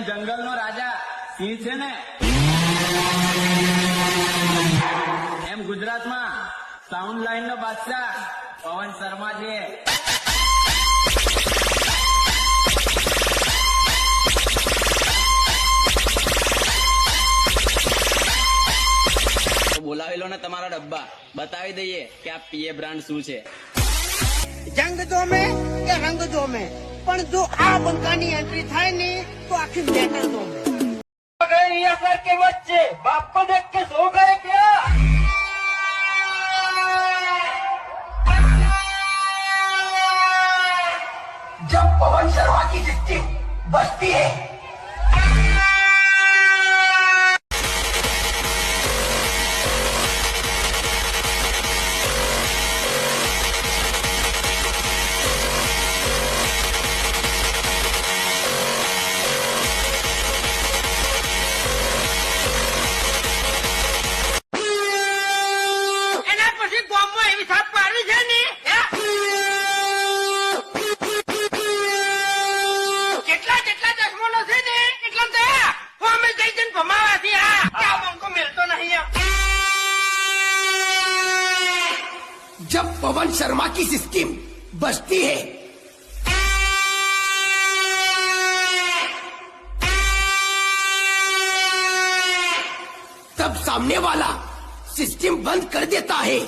જંગલનો રાજા સિંહ છે ને એમ ગુજરાતમાં સાઉન્ડ લાઈન નો બાદશાહ પવન શર્મા છે. બોલાવી લો ને તમારા ડબ્બા, બતાવી દઈએ કે આ પીએ બ્રાન્ડ શું છે. જંગ જોમે કે રંગ જોમે, પણ જો આ બંકાની એન્ટ્રી થાય ને તો આખી મેટર જોમે. सर के बच्चे बाप को देख के सो गए क्या? जब पवन शर्मा की सिस्टम बजती है जब पवन शर्मा की सिस्टम बजती है तब सामने वाला सिस्टम बंद कर देता है.